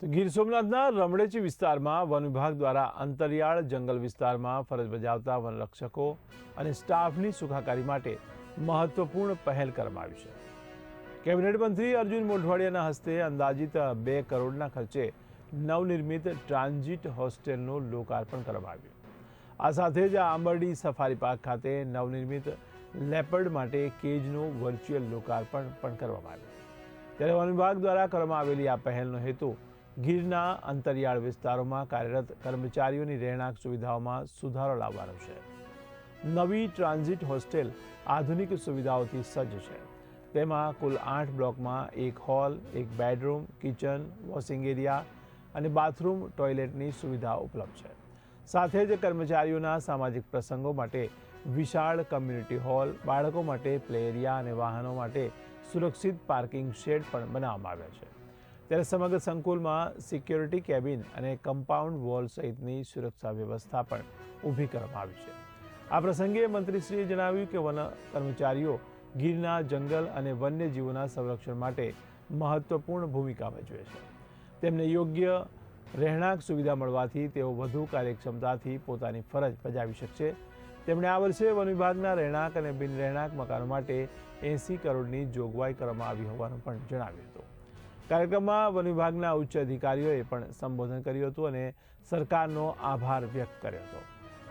તો ગીર સોમનાથના રમણેચી વિસ્તારમાં વન વિભાગ દ્વારા અંતરિયાળ જંગલ વિસ્તારમાં ફરજ બજાવતા વનરક્ષકો અને સ્ટાફની સુખાકારી માટે મહત્વપૂર્ણ પહેલ કરવામાં આવી છે। કેબિનેટ મંત્રી અર્જુન મોઢવાડિયાના હસ્તે અંદાજિત 2 કરોડના ખર્ચે નવનિર્મિત ટ્રાન્ઝિટ હોસ્ટેલનું લોકાર્પણ કરવામાં આવ્યું। આ સાથે જ આંબરડી સફારી પાર્ક ખાતે નવનિર્મિત લેપર્ડ માટે કેજનું વર્ચ્યુઅલ લોકાર્પણ પણ કરવામાં આવ્યું। ત્યારે વન વિભાગ દ્વારા કરવામાં આવેલી આ પહેલનો હેતુ ગીરના અંતરિયાળ વિસ્તારોમાં કાર્યરત કર્મચારીઓની રહેણાંક સુવિધાઓમાં સુધારો લાવવાનો છે। નવી ટ્રાન્ઝિટ હોસ્ટેલ આધુનિક સુવિધાઓથી સજ્જ છે। તેમાં કુલ 8 બ્લોકમાં 1 hall, 1 bedroom, kitchen, washing area અને બાથરૂમ ટોયલેટની સુવિધા ઉપલબ્ધ છે। સાથે જ કર્મચારીઓના સામાજિક પ્રસંગો માટે વિશાળ કમ્યુનિટી હોલ, બાળકો માટે પ્લે એરિયા અને વાહનો માટે સુરક્ષિત પાર્કિંગ શેડ પણ બનાવવામાં આવ્યા છે। ત્યારે સમગ્ર સંકુલમાં સિક્યોરિટી કેબિન અને કમ્પાઉન્ડ વોલ સહિતની સુરક્ષા વ્યવસ્થા પણ ઊભી કરવામાં આવી છે। આ પ્રસંગે મંત્રીશ્રીએ જણાવ્યું કે વન કર્મચારીઓ ગીરના જંગલ અને વન્યજીવોના સંરક્ષણ માટે મહત્વપૂર્ણ ભૂમિકા ભજવે છે। તેમને યોગ્ય રહેણાંક સુવિધા મળવાથી તેઓ વધુ કાર્યક્ષમતાથી પોતાની ફરજ બજાવી શકશે। તેમણે આ વર્ષે વન વિભાગના રહેણાંક અને બિન રહેણાંક મકાનો માટે 80 કરોડની જોગવાઈ કરવામાં આવી હોવાનું પણ જણાવ્યું હતું। કાર્યક્રમમાં વન વિભાગના ઉચ્ચ અધિકારીઓએ પણ સંબોધન કર્યું હતું અને સરકારનો આભાર વ્યક્ત કર્યો હતો।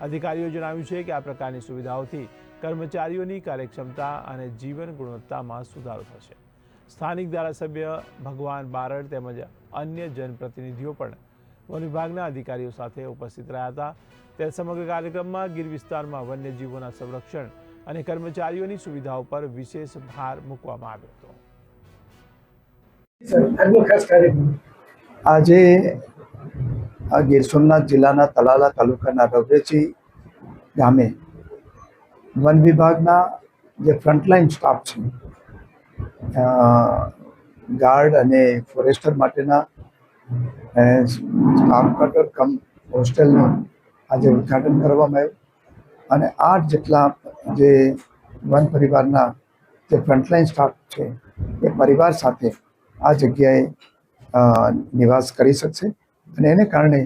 અધિકારીઓએ જણાવ્યું છે કે આ પ્રકારની સુવિધાઓથી કર્મચારીઓની કાર્યક્ષમતા અને જીવન ગુણવત્તામાં સુધારો થશે। સ્થાનિક ધારાસભ્ય ભગવાન બારડ તેમજ અન્ય જનપ્રતિનિધિઓ પણ વન વિભાગના અધિકારીઓ સાથે ઉપસ્થિત રહ્યા હતા। ત્યારે સમગ્ર કાર્યક્રમમાં ગીર વિસ્તારમાં વન્યજીવોના સંરક્ષણ અને કર્મચારીઓની સુવિધાઓ પર વિશેષ ભાર મૂકવામાં આવ્યો હતો। આજે ગીર સોમનાથ જિલ્લાના તલાલા તાલુકાના રમણેચી ગામે વન વિભાગના જે ફ્રન્ટલાઇન સ્ટાફ છે, ગાર્ડ અને ફોરેસ્ટર માટેના સ્ટાફ ક્વાર્ટર કમ હોસ્ટેલનું આજે ઉદ્ઘાટન કરવામાં આવ્યું અને 8 જેટલા જે વન પરિવારના જે ફ્રન્ટલાઇન સ્ટાફ છે એ પરિવાર સાથે આ જગ્યાએ નિવાસ કરી શકશે અને એને કારણે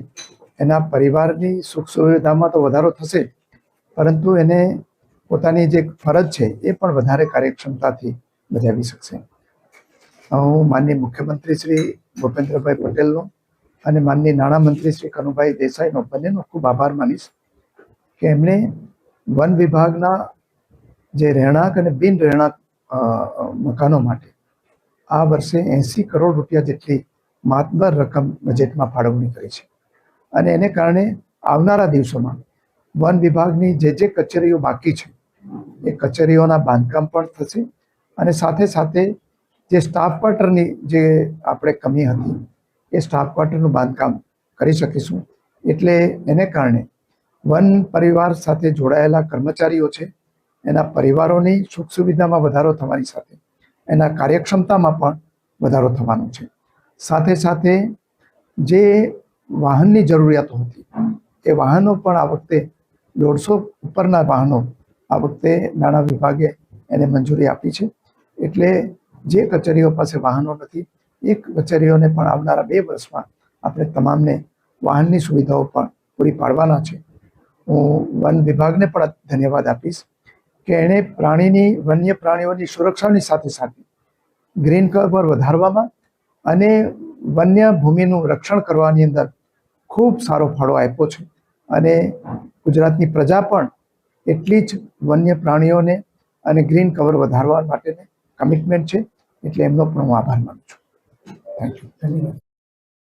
એના પરિવારની સુખ સુવિધામાં તો વધારો થશે, પરંતુ એને પોતાની જે ફરજ છે એ પણ વધારે કાર્યક્ષમતાથી બજાવી શકશે। હું માનનીય મુખ્યમંત્રી શ્રી ભૂપેન્દ્રભાઈ પટેલનો અને માનનીય નાણામંત્રી શ્રી કનુભાઈ દેસાઈનો બંનેનો ખૂબ આભાર માનીશ કે એમણે વન વિભાગના જે રહેણાંક અને બિન રહેણાંક મકાનો માટે આ વર્ષે 80 કરોડ રૂપિયા જેટલી માતબર રકમ બજેટમાં ફાળવણી કરી છે અને એને કારણે આવનારા દિવસોમાં વન વિભાગની જે કચેરીઓ બાકી છે એ કચેરીઓના બાંધકામ પણ થશે અને સાથે સાથે જે સ્ટાફ ક્વાર્ટરની જે આપણે કમી હતી એ સ્ટાફ ક્વાર્ટરનું બાંધકામ કરી શકીશું। એટલે એને કારણે વન પરિવાર સાથે જોડાયેલા કર્મચારીઓ છે એના પરિવારોની સુખ સુવિધામાં વધારો થવાની સાથે એના કાર્યક્ષમતામાં પણ વધારો થવાનો છે। સાથે સાથે જે વાહનની જરૂરિયાતો હતી એ વાહનો પણ આ વખતે 150 ઉપરના વાહનો આ વખતે નાણાં વિભાગે એને મંજૂરી આપી છે। એટલે જે કચેરીઓ પાસે વાહનો નથી એ કચેરીઓને પણ આવનારા 2 વર્ષમાં આપણે તમામને વાહનની સુવિધાઓ પણ પૂરી પાડવાના છે। હું વન વિભાગને પણ ધન્યવાદ આપીશ કે એણે વન્ય પ્રાણીઓની સુરક્ષાની સાથે સાથે ગ્રીન કવર વધારવામાં અને વન્ય ભૂમિનું રક્ષણ કરવાની અંદર ખૂબ સારો ફાળો આપ્યો છે અને ગુજરાતની પ્રજા પણ એટલી જ વન્ય પ્રાણીઓને અને ગ્રીન કવર વધારવા માટેની કમિટમેન્ટ છે। એટલે એમનો પણ હું આભાર માનું છું। Thank you.